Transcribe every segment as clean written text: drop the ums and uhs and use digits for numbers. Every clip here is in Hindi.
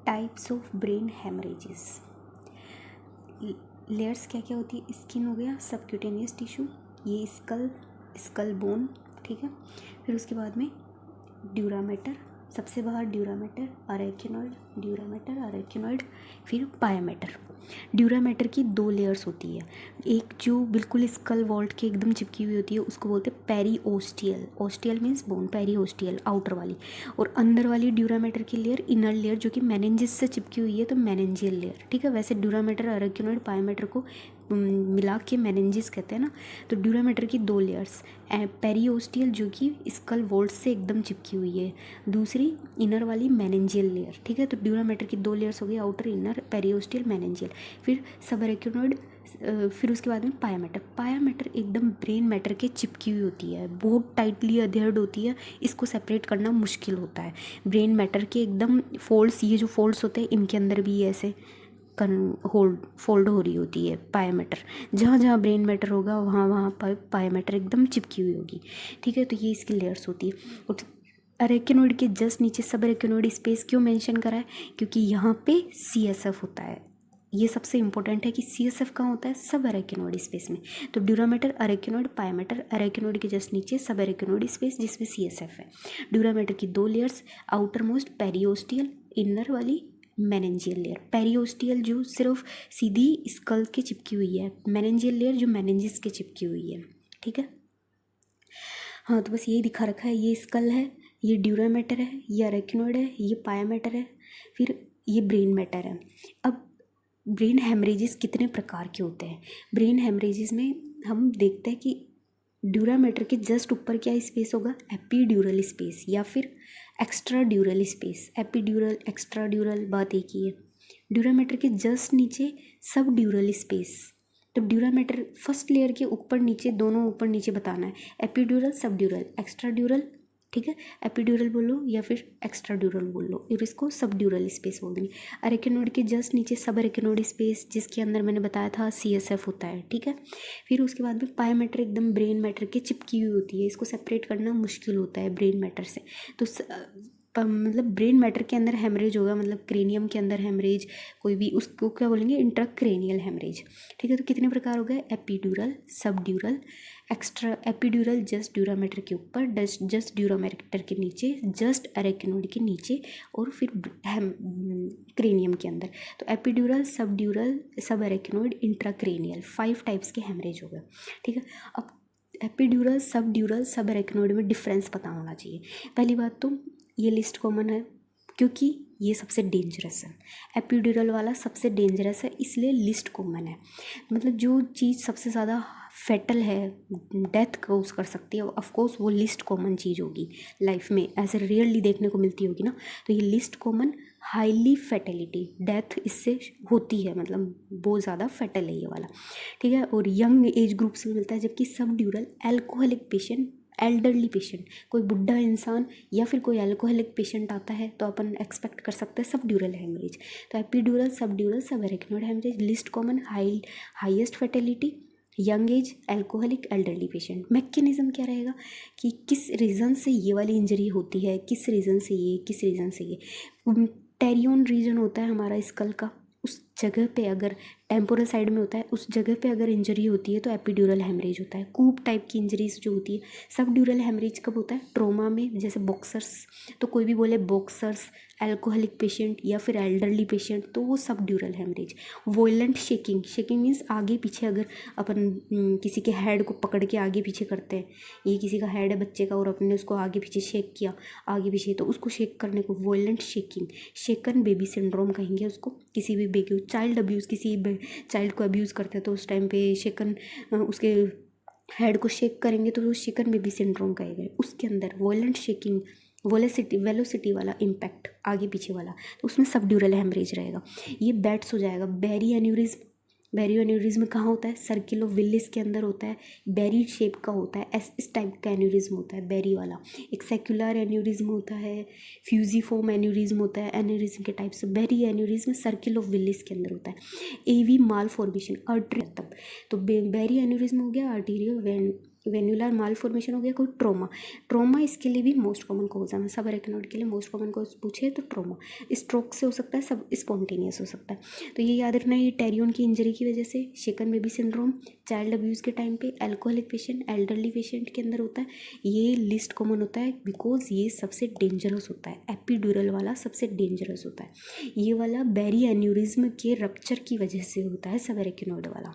Types of brain haemorrhages. Layers क्या क्या होती है? स्किन हो गया, सबक्यूटेनियस टिश्यू, ये स्कल बोन, ठीक है। फिर उसके बाद में ड्यूरामेटर, सबसे बाहर ड्यूरामेटर, अरेकिनॉइड, फिर पायामेटर। ड्यूरामेटर की 2 लेयर्स होती है। एक जो बिल्कुल स्कल वॉल्ट के एकदम चिपकी हुई होती है उसको बोलते हैं periosteal. Osteal means bone, periosteal outer वाली। और अंदर वाली ड्यूरामेटर की लेयर, इनर लेयर जो कि मेनिंजेस से चिपकी हुई है, तो मेनिंजियल लेयर, ठीक है। वैसे ड्यूरामेटर, अरेकिनॉइड, पायामेटर को मिला के मेनिंजिस कहते हैं ना। तो ड्यूरामेटर की 2 लेयर्स, पेरीओस्टियल जो कि स्कल वॉल्ट से एकदम चिपकी हुई है, दूसरी इनर वाली मेनिंजियल लेयर, ठीक है। तो ड्यूरामेटर की 2 लेयर्स हो गई, आउटर, इनर, पेरीओस्टियल, मेनिंजियल। फिर सबअरेकिनॉइड, फिर उसके बाद में पायामेटर एकदम ब्रेन मैटर के चिपकी हुई होती है, बहुत टाइटली अधेयर्ड होती है, इसको सेपरेट करना मुश्किल होता है। ब्रेन मैटर के एकदम फोल्ड्स, ये जो फोल्ड्स होते हैं इनके अंदर भी ऐसे फोल्ड हो रही होती है पायामेटर। जहाँ जहाँ ब्रेन मैटर होगा वहाँ वहाँ पायामेटर एकदम चिपकी हुई होगी, ठीक है। तो ये इसकी लेयर्स होती है। और अरेकिनोइड के जस्ट नीचे सब अरेकिनोइड स्पेस क्यों मेंशन करा है? क्योंकि यहाँ पे CSF होता है। ये सबसे इंपॉर्टेंट है कि CSF कहाँ होता है? सब अरेकिनोइड स्पेस में। तो ड्यूरामेटर, अरेकिनोइड, पायामेटर, अरेकिनोइड के जस्ट नीचे सब अरेकिनोइड स्पेस जिसमें CSF है। ड्यूरामेटर की 2 layers, outer most periosteal, inner वाली मेनेंजियल लेयर। पेरियोस्टियल जो सिर्फ सीधी स्कल के चिपकी हुई है, मेनेंजियल लेयर जो मेनेंजिस के चिपकी हुई है, ठीक है। हाँ, तो बस यही दिखा रखा है। ये स्कल है, ये ड्यूरामेटर है, ये अरेकिनोइड है, ये पायामेटर है, फिर ये ब्रेन मैटर है। अब ब्रेन हेमरेजेस कितने प्रकार के होते हैं? ब्रेन हेमरेजेस में हम देखते हैं कि ड्यूरामेटर के जस्ट ऊपर क्या स्पेस होगा? एपीड्यूरल स्पेस या फिर एक्स्ट्रा ड्यूरल स्पेस। एपीड्यूरल, एक्स्ट्रा ड्यूरल, बात एक ही है। ड्यूरामेटर के जस्ट नीचे सब ड्यूरल स्पेस। तो ड्यूरामेटर फर्स्ट लेयर के ऊपर नीचे, दोनों ऊपर नीचे बताना है। एपीड्यूरल, सब ड्यूरल, एक्स्ट्रा ड्यूरल, ठीक है। एपीड्यूरल बोलो या फिर एक्स्ट्रा ड्यूरल बोल लो, और इसको सब ड्यूरल स्पेस बोल देंगे। अरेकिनोइड के जस्ट नीचे सब अरेकिनोइड स्पेस, जिसके अंदर मैंने बताया था CSF होता है, ठीक है। फिर उसके बाद में पायामेटर एकदम ब्रेन मैटर के चिपकी हुई होती है, इसको सेपरेट करना मुश्किल होता है ब्रेन मैटर से। तो मतलब ब्रेन मैटर के अंदर हेमरेज होगा, मतलब क्रेनियम के अंदर हेमरेज, कोई भी, उसको क्या बोलेंगे? इंट्राक्रेनियल हेमरेज, ठीक है। तो कितने प्रकार हो गए? एपीड्यूरल, सब ड्यूरल, एक्स्ट्रा एपीड्यूरल जस्ट ड्यूरामेटर के ऊपर, जस्ट ड्यूरामेटर के नीचे, जस्ट अरेकिनोइड के नीचे, और फिर क्रेनियम के अंदर। तो एपीड्यूरल, सब ड्यूरल, सब अरेकिनोइड, इंट्राक्रेनियल, 5 टाइप्स के हेमरेज हो गए, ठीक है। अब एपीड्यूरल, सब ड्यूरल, सब अरेकिनोइड में डिफरेंस पता होना चाहिए। पहली बात तो ये लिस्ट कॉमन है क्योंकि ये सबसे डेंजरस है। एपीड्यूरल वाला सबसे डेंजरस है, इसलिए लिस्ट कॉमन है। मतलब जो चीज़ सबसे ज़्यादा फैटल है, डेथ कोज कर सकती है, ऑफकोर्स वो लिस्ट कॉमन चीज़ होगी। लाइफ में ऐसे रियरली देखने को मिलती होगी ना। तो ये list common, highly fatality, death इससे होती है, मतलब बहुत ज़्यादा फैटल है ये वाला, ठीक है। और यंग एज ग्रुप से मिलता है। जबकि सब ड्यूरल एल्कोहलिक पेशेंट, एल्डरली पेशेंट, कोई बुढ़ा इंसान या फिर कोई अल्कोहलिक पेशेंट आता है तो अपन एक्सपेक्ट कर सकते हैं सब ड्यूरल हेमरेज। तो epidural, subdural, subarachnoid haemorrhage, least common, highest fertility, young age, alcoholic, elderly patient. Mechanism क्या रहेगा कि किस रीज़न से ये वाली इंजरी होती है, किस रीज़न से ये, किस रीज़न से ये। टेरियन रीजन होता है हमारा स्कल का, उस जगह पे अगर टेम्पोरल साइड में होता है, उस जगह पे अगर इंजरी होती है तो एपीड्यूरल हेमरेज होता है। कूप टाइप की इंजरीज जो होती है। सब ड्यूरल हेमरेज कब होता है? ट्रोमा में, जैसे बॉक्सर्स, तो कोई भी बोले बॉक्सर्स, एल्कोहलिक पेशेंट या फिर एल्डरली पेशेंट, तो वो सब dural haemorrhage. Violent shaking, shaking means आगे पीछे, अगर अपन किसी के हेड को पकड़ के आगे पीछे करते हैं, ये किसी का हेड है बच्चे का और अपने उसको आगे पीछे शेक किया, आगे पीछे, तो उसको शेक करने को वोलेंट शेकिंग, शेकन बेबी सिंड्रोम कहेंगे उसको। किसी भी बेबी, चाइल्ड अब्यूज़, किसी चाइल्ड को अब्यूज़ करते हैं तो उस टाइम पे शेकन, उसके हेड को शेक करेंगे तो वो शेकन बेबी सिंड्रोम कहेगा। उसके अंदर वॉयलेंट शेकिंग, वेलोसिटी वाला इम्पैक्ट आगे पीछे वाला, तो उसमें सब ड्यूरल हेमरेज रहेगा। ये बैट्स हो जाएगा। बेरी एन्यूरिज्म, बेरी एन्यूरिज्म कहाँ होता है? सर्किल ऑफ विलिस के अंदर होता है, बेरी शेप का होता है, इस टाइप का एन्यूरिज्म होता है बेरी वाला। एक सेक्युलर एन्यूरिज्म होता है, फ्यूजिफॉर्म एन्यूरिज्म होता है, एन्यूरिज्म के टाइप से। Berry aneurysm circle of Willis के अंदर होता है। AV माल फॉर्मेशन, आर्टरी तब, तो बेरी एन्यूरिज्म हो गया, आर्टीरियल वेन वेन्युलर माल फॉर्मेशन हो गया, कोई ट्रोमा इसके लिए भी मोस्ट कॉमन कोज है। सब एरेक्नोइड के लिए मोस्ट कॉमन कोज पूछे तो ट्रोमा। स्ट्रोक से हो सकता है, सब स्पॉन्टेनियस हो सकता है। तो ये याद रखना, ये टेरियन की इंजरी की वजह से, शेकन बेबी सिंड्रोम, चाइल्ड अब्यूज़ के टाइम पे, अल्कोहलिक पेशेंट, एल्डरली पेशेंट के अंदर होता है। ये लिस्ट कॉमन होता है बिकॉज ये सबसे डेंजरस होता है। एपिड्यूरल वाला सबसे डेंजरस होता है। ये वाला बेरी एन्यूरिज्म के रप्चर की वजह से होता है सब एरेक्नोइड वाला।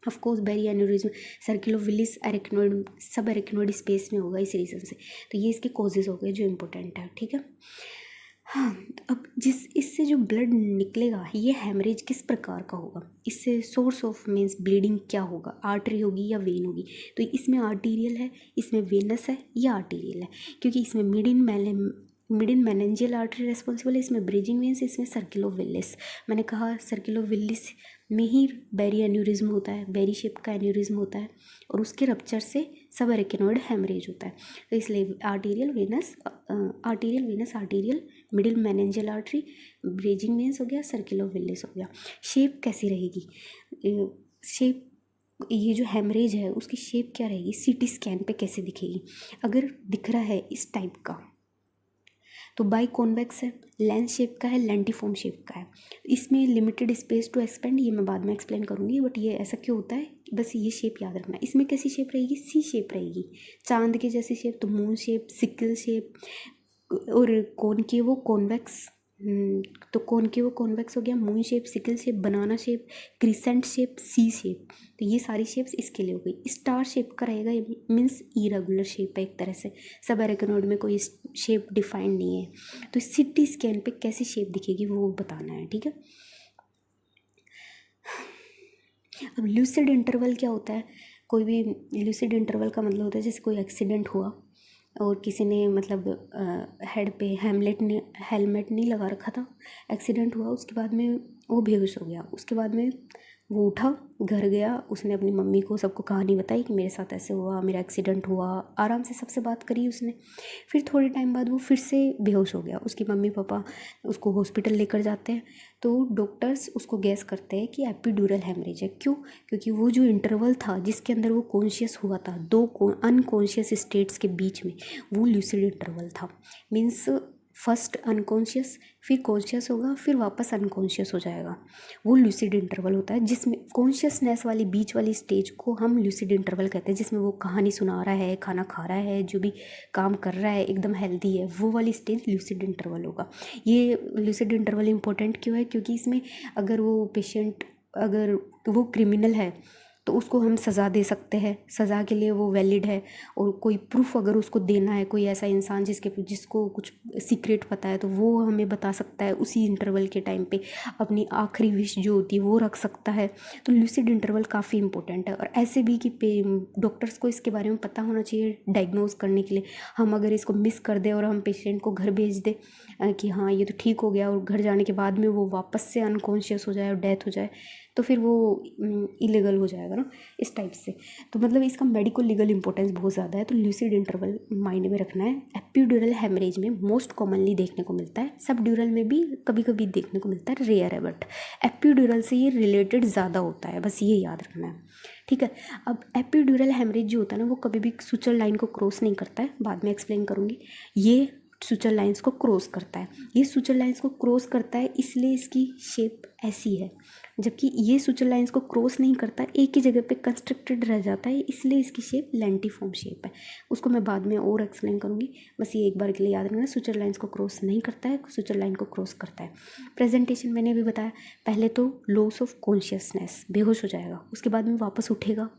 Of course berry aneurysm, circle of Willis arachnoid, subarachnoid space में होगा इस रीज़न से। तो ये इसके कॉजेज हो गए जो इम्पोर्टेंट है, ठीक है। हाँ, अब इससे जो ब्लड निकलेगा ये हेमरेज किस प्रकार का होगा, इससे सोर्स ऑफ मीन्स ब्लीडिंग क्या होगा, आर्टरी होगी या वेन होगी। तो इसमें आर्टीरियल है, इसमें वेनस है या आर्टीरियल है, क्योंकि इसमें मिड इन मेनेंजियल आर्टरी रेस्पॉन्सिबल है, इसमें ब्रिजिंग वेन्स, इसमें सर्कुलोविलिस। मैंने कहा सर्कुलोविलिस में ही बेरी एन्यूरिज्म होता है, बेरी शेप का एन्यूरिज्म होता है, और उसके रप्चर से सब एरेक्नोइड हेमरेज होता है। तो इसलिए arterial venous, arterial middle meningeal artery, bridging veins हो गया, सर्कुलोविलिस हो गया। शेप कैसी रहेगी, शेप ये जो हेमरेज है उसकी शेप क्या रहेगी, सीटी स्कैन पे कैसे दिखेगी। अगर दिख रहा है इस टाइप का तो बाई कॉन्वेक्स है, लेंस शेप का है, लेंटिफॉर्म शेप का है। इसमें लिमिटेड स्पेस टू एक्सपेंड, ये मैं बाद में एक्सप्लेन करूँगी, बट ये ऐसा क्यों होता है बस ये शेप याद रखना। इसमें कैसी शेप रहेगी, सी शेप रहेगी, चांद के जैसी शेप, तो मून शेप, सिकल शेप, और कॉनकेवो कॉन्वेक्स, तो कॉनकेवो कॉन्वेक्स हो गया, मून शेप, सिकल शेप, बनाना शेप, क्रिसेंट शेप, सी शेप। तो ये सारी शेप्स इसके लिए हो गई। स्टार शेप का रहेगा, मीन्स इरेगुलर शेप है एक तरह से, सब एरेक्नोइड में कोई शेप डिफाइंड नहीं है। तो सीटी स्कैन पे कैसी शेप दिखेगी वो बताना है, ठीक है। अब ल्यूसिड इंटरवल क्या होता है, कोई भी ल्यूसिड इंटरवल का मतलब होता है जैसे कोई एक्सीडेंट हुआ और किसी ने मतलब हेड पे हेलमेट नहीं लगा रखा था, एक्सीडेंट हुआ, उसके बाद में वो बेहोश हो गया, उसके बाद में वो उठा, घर गया, उसने अपनी मम्मी को सबको कहानी बताई कि मेरे साथ ऐसे हुआ, मेरा एक्सीडेंट हुआ, आराम से सबसे बात करी उसने। फिर थोड़े टाइम बाद वो फिर से बेहोश हो गया, उसकी मम्मी पापा उसको हॉस्पिटल लेकर जाते हैं, तो डॉक्टर्स उसको गैस करते हैं कि एपिड्यूरल हेमरेज है। क्यों, क्योंकि वो जो इंटरवल था जिसके अंदर वो कॉन्शियस हुआ था, दो अनकॉन्शियस स्टेट्स के बीच में, वो ल्यूसिड इंटरवल था। मीन्स फर्स्ट अनकॉन्शियस, फिर कॉन्शियस होगा, फिर वापस अनकॉन्शियस हो जाएगा, वो ल्यूसिड इंटरवल होता है। जिसमें कॉन्शियसनेस वाली बीच वाली स्टेज को हम ल्यूसिड इंटरवल कहते हैं, जिसमें वो कहानी सुना रहा है, खाना खा रहा है, जो भी काम कर रहा है एकदम हेल्दी है, वो वाली स्टेज ल्यूसिड इंटरवल होगा। ये ल्यूसिड इंटरवल इंपॉर्टेंट क्यों है, क्योंकि इसमें अगर वो पेशेंट, अगर वो क्रिमिनल है तो उसको हम सज़ा दे सकते हैं, सज़ा के लिए वो वैलिड है। और कोई प्रूफ अगर उसको देना है, कोई ऐसा इंसान जिसको कुछ सीक्रेट पता है, तो वो हमें बता सकता है उसी इंटरवल के टाइम पे, अपनी आखिरी विश जो होती है वो रख सकता है। तो ल्यूसिड इंटरवल काफ़ी इंपॉर्टेंट है। और ऐसे भी कि डॉक्टर्स को इसके बारे में पता होना चाहिए डायग्नोज करने के लिए। हम अगर इसको मिस कर दें और हम पेशेंट को घर भेज दें कि हाँ ये तो ठीक हो गया, और घर जाने के बाद में वो वापस से अनकॉन्शियस हो जाए और डेथ हो जाए, तो फिर वो इलीगल हो जाएगा ना, इस टाइप से। तो मतलब इसका मेडिको लीगल इंपॉर्टेंस बहुत ज़्यादा है। तो ल्यूसिड इंटरवल माइंड में रखना है। एपिड्यूरल हेमरेज में मोस्ट कॉमनली देखने को मिलता है, सब ड्यूरल में भी कभी कभी देखने को मिलता है, रेयर है, बट एपिड्यूरल से ये रिलेटेड ज़्यादा होता है, बस ये याद रखना है, ठीक है। अब एपिड्यूरल हेमरेज जो होता है ना, वो कभी भी सुचर लाइन को क्रॉस नहीं करता है, बाद में एक्सप्लेन करूँगी। ये सुचर लाइंस को क्रॉस करता है, ये सुचर लाइंस को क्रॉस करता है, इसलिए इसकी शेप ऐसी है। जबकि ये सुचर लाइंस को क्रॉस नहीं करता, एक ही जगह पे कंस्ट्रक्टेड रह जाता है, इसलिए इसकी शेप लेंटिफॉर्म शेप है। उसको मैं बाद में और एक्सप्लेन करूँगी, बस ये एक बार के लिए याद रखना। सुचर लाइंस को क्रॉस नहीं करता है, सुचर लाइन को क्रॉस करता है। प्रेजेंटेशन मैंने भी बताया, पहले तो लॉस ऑफ कॉन्शियसनेस, बेहोश हो जाएगा, उसके बाद में वापस उठेगा,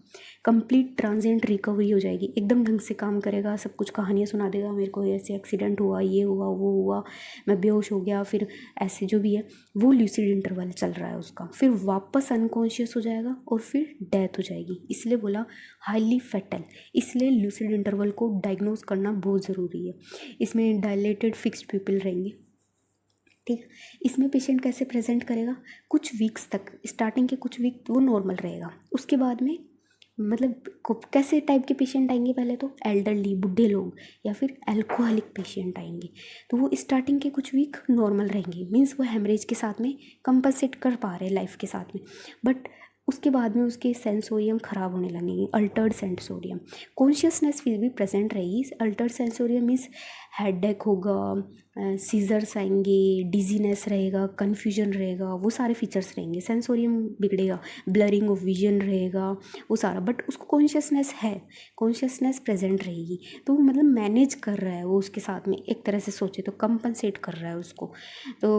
कंप्लीट ट्रांजिएंट रिकवरी हो जाएगी, एकदम ढंग से काम करेगा, सब कुछ कहानियाँ सुना देगा, मेरे को ऐसे एक्सीडेंट हुआ, ये हुआ, वो हुआ, मैं बेहोश हो गया, फिर ऐसे जो भी है वो ल्यूसिड इंटरवल चल रहा है उसका। फिर वापस अनकॉन्शियस हो जाएगा और फिर डेथ हो जाएगी, इसलिए बोला हाईली फैटल। इसलिए ल्यूसिड इंटरवल को डायग्नोज करना बहुत ज़रूरी है। इसमें डायलेटेड फिक्स्ड प्यूपिल रहेंगे, ठीक। इसमें पेशेंट कैसे प्रेजेंट करेगा, कुछ वीक्स तक, स्टार्टिंग के कुछ वीक वो नॉर्मल रहेगा, उसके बाद में मतलब कैसे टाइप के पेशेंट आएंगे, पहले तो एल्डरली, बूढ़े लोग, या फिर अल्कोहलिक पेशेंट आएंगे। तो वो स्टार्टिंग के कुछ वीक नॉर्मल रहेंगे, मीन्स वो हेमरेज के साथ में कंपनसेट कर पा रहे हैं लाइफ के साथ में, बट उसके बाद में उसके सेंसोरियम ख़राब होने लगेंगे, अल्टर्ड सेंसोरियम। कॉन्शियसनेस फिर भी प्रेजेंट रहेगी। अल्टर्ड सेंसोरियम मीन्स हेडेक होगा, सीजर्स आएंगे, डिजीनेस रहेगा, कन्फ्यूजन रहेगा, वो सारे फीचर्स रहेंगे। सेंसोरियम बिगड़ेगा, ब्लरिंग ऑफ विजन रहेगा, वो सारा। बट उसको कॉन्शियसनेस है, कॉन्शियसनेस प्रेजेंट रहेगी। तो वो मतलब मैनेज कर रहा है वो उसके साथ में, एक तरह से सोचे तो कंपनसेट कर रहा है उसको। तो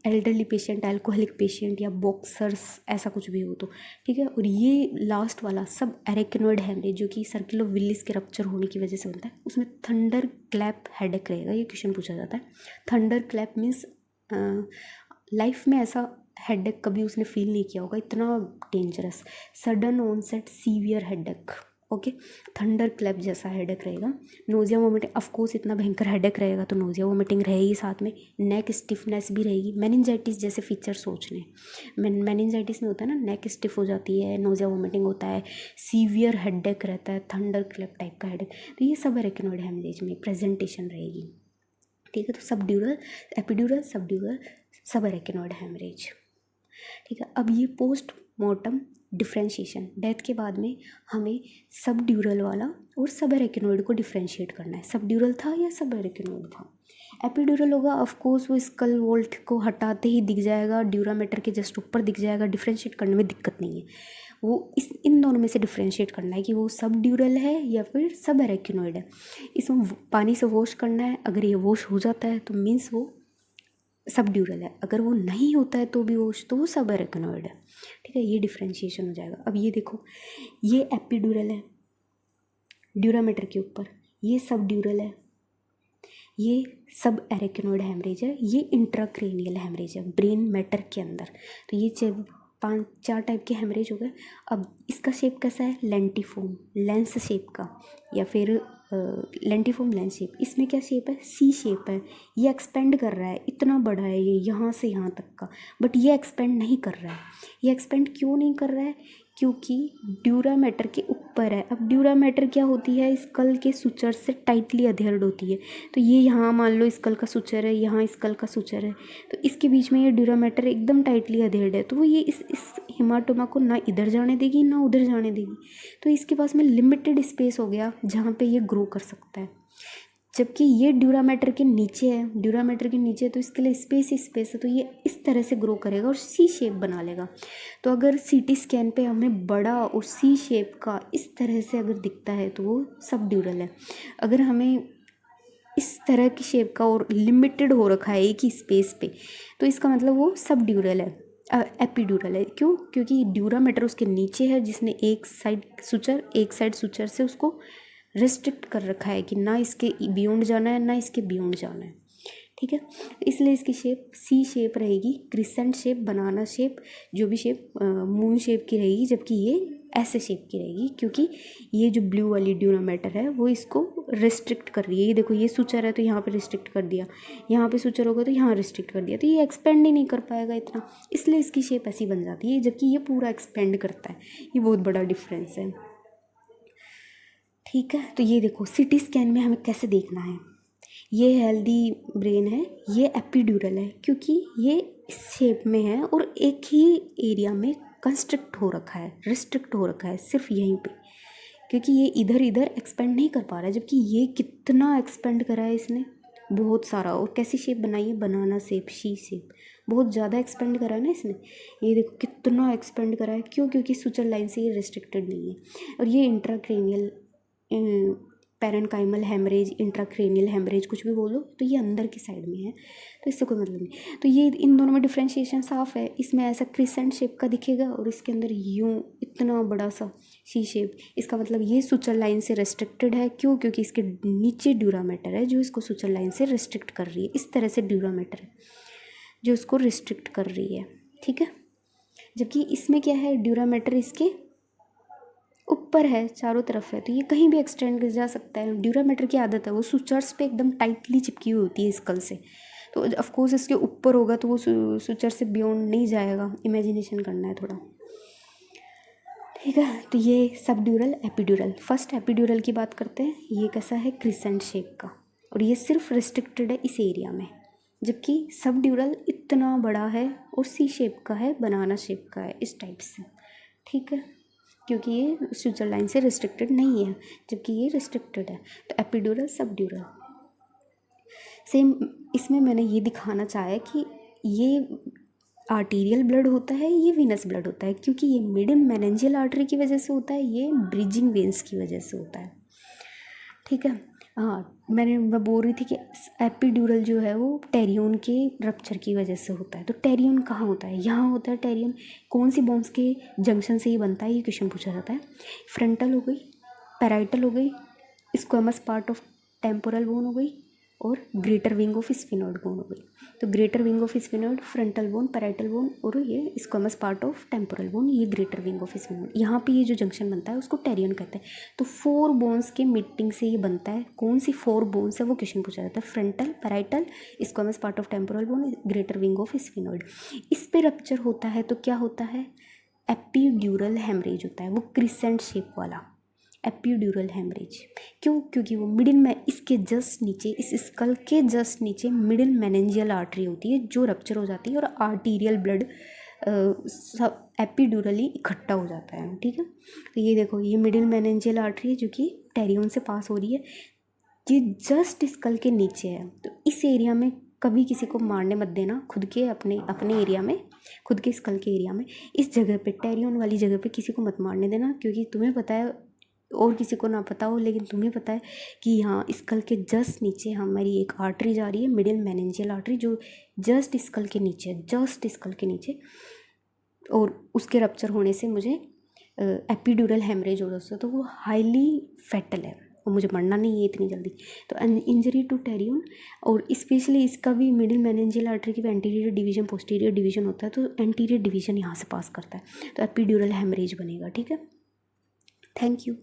एल्डरली पेशेंट, अल्कोहलिक पेशेंट या बॉक्सर्स, ऐसा कुछ भी हो तो ठीक है। और ये लास्ट वाला सब एरेक्नोइड हेमरेज, जो कि सर्किल ऑफ विलिस के रप्चर होने की वजह से बनता है, उसमें थंडर क्लैप हेडेक रहेगा। ये क्वेश्चन पूछा जाता है। थंडर क्लैप मीन्स लाइफ में ऐसा हेडेक कभी उसने फील नहीं किया होगा, इतना dangerous, sudden onset severe headache. Okay, thunder clap जैसा हेडेक रहेगा। नोजिया वोमिटिंग, ऑफकोर्स इतना भयंकर हेडेक रहेगा तो नोजिया वोमिटिंग रहेगी, साथ में नेक स्टिफनेस भी रहेगी। मेनिंजाइटिस जैसे फीचर सोच लें, मेनिंजाइटिस में होता है ना, नेक स्टिफ हो जाती है, नोजिया वोमिटिंग होता है, सीवियर हेडेक रहता है, थंडर क्लैप टाइप का हेडेक। तो ये सब एरेक्नोइड हेमरेज में प्रेजेंटेशन रहेगी। ठीक है, तो सबड्यूरल, एपिड्यूरल, सबड्यूरल, सब एरेक्नोइड हेमरेज। ठीक है, अब ये पोस्ट मॉर्टम डिफ्रेंशिएशन, डेथ के बाद में हमें सबड्यूरल वाला और सब एरेक्नोइड को डिफ्रेंशिएट करना है। सबड्यूरल था या सब एरेक्नोइड था। एपिड्यूरल होगा, ऑफकोर्स वो स्कल वोल्ट को हटाते ही दिख जाएगा, ड्यूरामीटर के जस्ट ऊपर दिख जाएगा, डिफ्रेंशिएट करने में दिक्कत नहीं है। वो इन दोनों में से डिफ्रेंशिएट करना है कि वो सबड्यूरल है या फिर सब एरेक्नोइड है। इसमें पानी से वॉश करना है, अगर ये वॉश हो जाता है तो मीन्स वो सबड्यूरल है, अगर वो नहीं होता है तो भी वो सब एरेक्नोइड है। ठीक है, ये डिफ्रेंशिएशन हो जाएगा। अब ये देखो, ये एपिड्यूरल है ड्यूरामीटर के ऊपर, ये सबड्यूरल है, ये सब एरेक्नोइड हेमरेज है, ये इंट्राक्रेनियल हेमरेज है ब्रेन मैटर के अंदर। तो ये 4 टाइप के हेमरेज हो गए। अब इसका शेप कैसा है, लेंटिफॉर्म, लेंस शेप का, या फिर लेंटिफॉर्म लेंस शेप। इसमें क्या शेप है, सी शेप है। ये एक्सपेंड कर रहा है, इतना बड़ा है ये, यहाँ से यहाँ तक का, बट ये एक्सपेंड नहीं कर रहा है। ये एक्सपेंड क्यों नहीं कर रहा है, क्योंकि ड्यूरामीटर के ऊपर है। अब ड्यूरामीटर क्या होती है, स्कल के सुचर से टाइटली अधेयर्ड होती है। तो ये यहाँ मान लो स्कल का सुचर है, यहाँ स्कल का सुचर है, तो इसके बीच में ये ड्यूरामीटर एकदम टाइटली अधेयर्ड है। तो वो ये इस हेमाटोमा को ना इधर जाने देगी ना उधर जाने देगी। तो इसके पास में लिमिटेड स्पेस हो गया जहाँ पे ये ग्रो कर सकता है। जबकि ये ड्यूरामीटर के नीचे है, ड्यूरामीटर के नीचे, तो इसके लिए स्पेस ही स्पेस है, तो ये इस तरह से ग्रो करेगा और सी शेप बना लेगा। तो अगर सीटी स्कैन पे हमें बड़ा और सी शेप का इस तरह से अगर दिखता है तो वो सबड्यूरल है। अगर हमें इस तरह की शेप का और लिमिटेड हो रखा है एक ही स्पेस पे, तो इसका मतलब वो सबड्यूरल है, एपिड्यूरल है। क्यों, क्योंकि ड्यूरामीटर उसके नीचे है, जिसने एक साइड सुचर से उसको रिस्ट्रिक्ट कर रखा है कि ना इसके बियॉन्ड जाना है ना इसके बियॉन्ड जाना है। ठीक है, इसलिए इसकी शेप सी शेप रहेगी, क्रिसेंट शेप, बनाना शेप, जो भी शेप मून शेप की रहेगी, जबकि ये ऐसे शेप की रहेगी, क्योंकि ये जो ब्लू वाली ड्यूरामीटर है वो इसको रिस्ट्रिक्ट कर रही है। ये देखो, ये सुचर है तो यहाँ पे रिस्ट्रिक्ट कर दिया, यहाँ पे सुचर होगा तो यहाँ रिस्ट्रिक्ट कर दिया, तो ये एक्सपेंड ही नहीं कर पाएगा इतना, इसलिए इसकी शेप ऐसी बन जाती है, जबकि ये पूरा एक्सपेंड करता है। ये बहुत बड़ा डिफरेंस है। ठीक है, तो ये देखो सिटी स्कैन में हमें कैसे देखना है। ये हेल्दी ब्रेन है, ये एपिड्यूरल है, क्योंकि ये इस शेप में है और एक ही एरिया में कंस्ट्रिक्ट हो रखा है, रिस्ट्रिक्ट हो रखा है सिर्फ यहीं पे, क्योंकि ये इधर इधर एक्सपेंड नहीं कर पा रहा है। जबकि ये कितना एक्सपेंड करा है इसने, बहुत सारा। और कैसी शेप बनाई है, बनाना शेप, शी शेप, बहुत ज़्यादा एक्सपेंड करा है ना इसने। ये देखो कितना एक्सपेंड करा है, क्यों, क्योंकि सुचर लाइन से ये रिस्ट्रिक्टेड नहीं है। और ये intracranial parenchymal haemorrhage, intracranial haemorrhage, कुछ भी बोलो, तो ये अंदर की साइड में है, तो इससे कोई मतलब नहीं। तो ये इन दोनों में डिफ्रेंशिएशन साफ है। इसमें ऐसा क्रिसेंट शेप का दिखेगा और इसके अंदर यूं इतना बड़ा सा सी शेप, इसका मतलब ये सुचर लाइन से रेस्ट्रिक्टेड है। क्यों, क्योंकि इसके नीचे ड्यूरामीटर है जो इसको सुचर लाइन से रिस्ट्रिक्ट कर रही है। इस तरह से ड्यूरामीटर है जो इसको रिस्ट्रिक्ट कर रही है। ठीक है, जबकि इसमें क्या है, ड्यूरामीटर इसके ऊपर है, चारों तरफ है, तो ये कहीं भी एक्सटेंड जा सकता है। ड्यूरामीटर की आदत है, वो सुचर्स पे एकदम टाइटली चिपकी हुई होती है स्कल से, तो ऑफकोर्स इसके ऊपर होगा तो वो सुचर से बियॉन्ड नहीं जाएगा। इमेजिनेशन करना है थोड़ा। ठीक है, तो ये सबड्यूरल, एपिड्यूरल। फर्स्ट एपिड्यूरल की बात करते हैं। ये कैसा है, क्रिसेंट शेप का, और ये सिर्फ रिस्ट्रिक्टेड है इस एरिया में, जबकि सबड्यूरल इतना बड़ा है और सी शेप का है, बनाना शेप का है, इस टाइप से। ठीक है, क्योंकि ये सुचर लाइन से रिस्ट्रिक्टेड नहीं है, जबकि ये रिस्ट्रिक्टेड है। तो एपिड्यूरल, सबड्यूरल। सेम इसमें मैंने ये दिखाना चाहा कि ये आर्टीरियल ब्लड होता है, ये वीनस ब्लड होता है, क्योंकि ये मिडिल मेनिंजियल आर्टरी की वजह से होता है, ये ब्रिजिंग वेन्स की वजह से होता है। ठीक है। हाँ, मैं बोल रही थी कि एपिड्यूरल जो है वो टेरियन के रप्चर की वजह से होता है। तो टेरियन कहाँ होता है? यहाँ होता है टेरियन। कौन सी बोन्स के जंक्शन से ये बनता है, ये क्वेश्चन पूछा जाता है। फ्रंटल हो गई, पैराइटल हो गई, squamous part of temporal bone हो गई, और greater wing of sphenoid bone हो गई। तो greater wing of sphenoid, frontal bone, parietal bone, और ये squamous part of temporal bone, ये ग्रेटर विंग ऑफ स्फिनोइड। यहाँ पे ये जो जंक्शन बनता है उसको टेरियन कहते हैं। तो 4 बोन्स के मीटिंग से ये बनता है। कौन सी 4 बोन्स है वो क्वेश्चन पूछा जाता है। Frontal, parietal, squamous part of temporal bone, greater wing of sphenoid. इस पे रप्चर होता है तो क्या होता है? एपिड्यूरल हेमरेज होता है, वो क्रिसेंट शेप वाला एपिड्यूरल हेमरेज। क्यों? क्योंकि वो मिडिल में, इसके जस्ट नीचे, इस स्कल के जस्ट नीचे मिडिल मेनिंजियल आर्टरी होती है जो रप्चर हो जाती है, और आर्टीरियल ब्लड सब एपिड्यूरली इकट्ठा हो जाता है। ठीक है। तो ये देखो, ये मिडिल मेनिंजियल आर्टरी है जो कि टेरियन से पास हो रही है, ये जस्ट स्कल के नीचे है। तो इस एरिया में कभी किसी को मारने मत देना, खुद के अपने एरिया में, खुद के स्कल के एरिया में, इस जगह पे, टेरियन वाली जगह पे किसी को मत मारने देना, क्योंकि तुम्हें पता है और किसी को ना पता हो, लेकिन तुम्हें पता है कि यहाँ स्कल के जस्ट नीचे हमारी एक आर्टरी जा रही है, मिडिल मेनिंजियल आर्टरी, जो जस्ट स्कल के नीचे है, जस्ट स्कल के नीचे, और उसके रप्चर होने से मुझे एपिड्यूरल हेमरेज हो जाता है। तो वो हाईली फैटल है और मुझे मरना नहीं है इतनी जल्दी। तो इंजरी टू टेरियन, और स्पेशली इसका भी मिडिल मेनिंजियल आर्टरी की एंटीरियर डिवीजन, पोस्टीरियर डिवीजन होता है, तो एंटीरियर डिवीजन यहाँ से पास करता है, तो एपिड्यूरल हेमरेज बनेगा। ठीक है। Thank you.